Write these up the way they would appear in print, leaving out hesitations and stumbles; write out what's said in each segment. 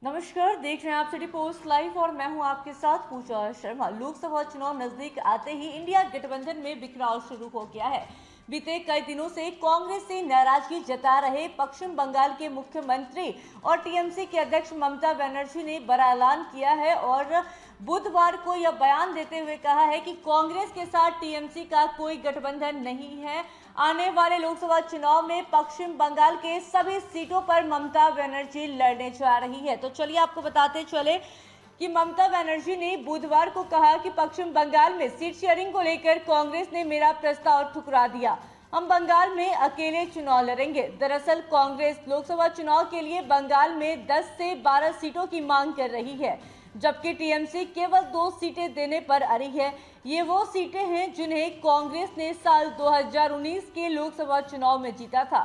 नमस्कार, देख रहे हैं आप सिटी पोस्ट लाइव और मैं हूं आपके साथ पूजा शर्मा। लोकसभा चुनाव नजदीक आते ही इंडिया गठबंधन में बिखराव शुरू हो गया है। बीते कई दिनों से कांग्रेस से नाराजगी जता रहे पश्चिम बंगाल के मुख्यमंत्री और टीएमसी के अध्यक्ष ममता बनर्जी ने बड़ा ऐलान किया है और बुधवार को यह बयान देते हुए कहा है कि कांग्रेस के साथ टीएमसी का कोई गठबंधन नहीं है। आने वाले लोकसभा चुनाव में पश्चिम बंगाल के सभी सीटों पर ममता बनर्जी लड़ने जा रही है। तो चलिए आपको बताते चले कि ममता बनर्जी ने बुधवार को कहा कि पश्चिम बंगाल में सीट शेयरिंग को लेकर कांग्रेस ने मेरा प्रस्ताव ठुकरा दिया। हम बंगाल में अकेले चुनाव लड़ेंगे। दरअसल कांग्रेस लोकसभा चुनाव के लिए बंगाल में 10 से 12 सीटों की मांग कर रही है, जबकि टीएमसी केवल 2 सीटें देने पर अड़ी है। ये वो सीटें हैं जिन्हें कांग्रेस ने साल 2019 के लोकसभा चुनाव में जीता था।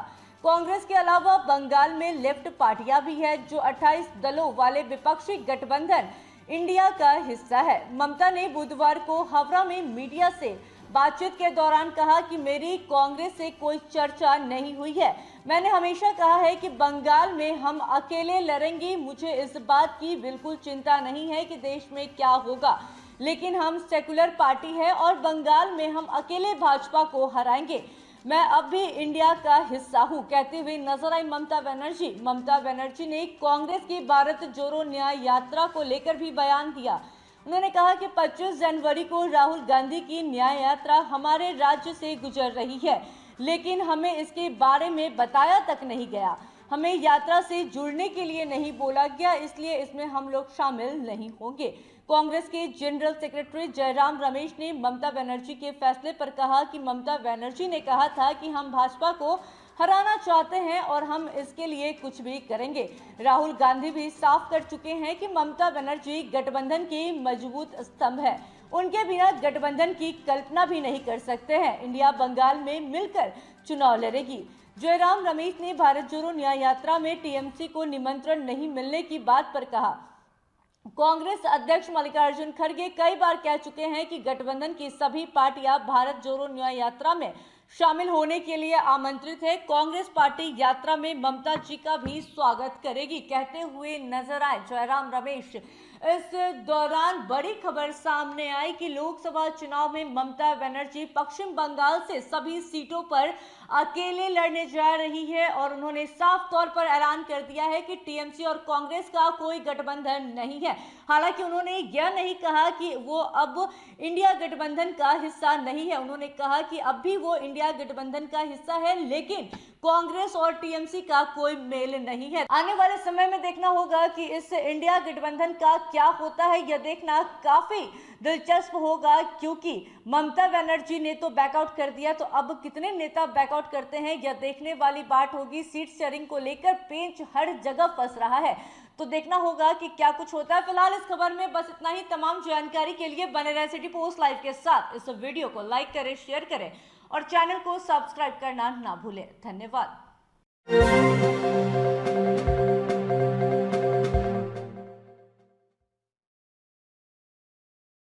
कांग्रेस के अलावा बंगाल में लेफ्ट पार्टियां भी है जो 28 दलों वाले विपक्षी गठबंधन इंडिया का हिस्सा है। ममता ने बुधवार को हावड़ा में मीडिया से बातचीत के दौरान कहा कि मेरी कांग्रेस से कोई चर्चा नहीं हुई है। मैंने हमेशा कहा है कि बंगाल में हम अकेले लड़ेंगे। मुझे इस बात की बिल्कुल चिंता नहीं है कि देश में क्या होगा, लेकिन हम सेकुलर पार्टी है और बंगाल में हम अकेले भाजपा को हराएंगे। मैं अब भी इंडिया का हिस्सा हूं, कहते हुए नजर आई ममता बनर्जी। ममता बनर्जी ने कांग्रेस की भारत जोड़ो न्याय यात्रा को लेकर भी बयान दिया। उन्होंने कहा कि 25 जनवरी को राहुल गांधी की न्याय यात्रा हमारे राज्य से गुजर रही है, लेकिन हमें इसके बारे में बताया तक नहीं गया। हमें यात्रा से जुड़ने के लिए नहीं बोला गया, इसलिए इसमें हम लोग शामिल नहीं होंगे। कांग्रेस के जनरल सेक्रेटरी जयराम रमेश ने ममता बनर्जी के फैसले पर कहा कि ममता बनर्जी ने कहा था कि हम भाजपा को हराना चाहते हैं और हम इसके लिए कुछ भी करेंगे। राहुल गांधी भी साफ कर चुके हैं कि ममता बनर्जी गठबंधन की मजबूत स्तंभ है। उनके बिना गठबंधन की कल्पना भी नहीं कर सकते हैं। इंडिया बंगाल में मिलकर चुनाव लड़ेगी। जयराम रमेश ने भारत जोड़ो न्याय यात्रा में टीएमसी को निमंत्रण नहीं मिलने की बात पर कहा। कांग्रेस अध्यक्ष मल्लिकार्जुन खड़गे कई बार कह चुके हैं कि गठबंधन की सभी पार्टियां भारत जोड़ो न्याय यात्रा में शामिल होने के लिए आमंत्रित है। कांग्रेस पार्टी यात्रा में ममता जी का भी स्वागत करेगी, कहते हुए नजर आए जयराम रमेश। इस दौरान बड़ी खबर सामने आई कि लोकसभा चुनाव में ममता बनर्जी पश्चिम बंगाल से सभी सीटों पर अकेले लड़ने जा रही है और उन्होंने साफ तौर पर ऐलान कर दिया है कि टीएमसी और कांग्रेस का कोई गठबंधन नहीं है। हालांकि उन्होंने यह नहीं कहा कि वो अब इंडिया गठबंधन का हिस्सा नहीं है। उन्होंने कहा कि अब भी वो इंडिया गठबंधन का हिस्सा है, लेकिन कांग्रेस और टीएमसी का कोई मेल नहीं है। आने वाले समय में देखना होगा कि इस इंडिया गठबंधन का क्या होता है। यह देखना काफी दिलचस्प होगा, क्योंकि ममता बनर्जी ने तो बैकआउट कर दिया, तो अब कितने नेता बैकआउट करते हैं यह देखने वाली बात होगी। सीट शेयरिंग को लेकर पेंच हर जगह फंस रहा है, तो देखना होगा कि क्या कुछ होता है। फिलहाल इस खबर में बस इतना ही। तमाम जानकारी के लिए बने रहे सिटी पोस्ट लाइव के साथ। इस वीडियो को लाइक करें, शेयर करें और चैनल को सब्सक्राइब करना ना भूलें। धन्यवाद।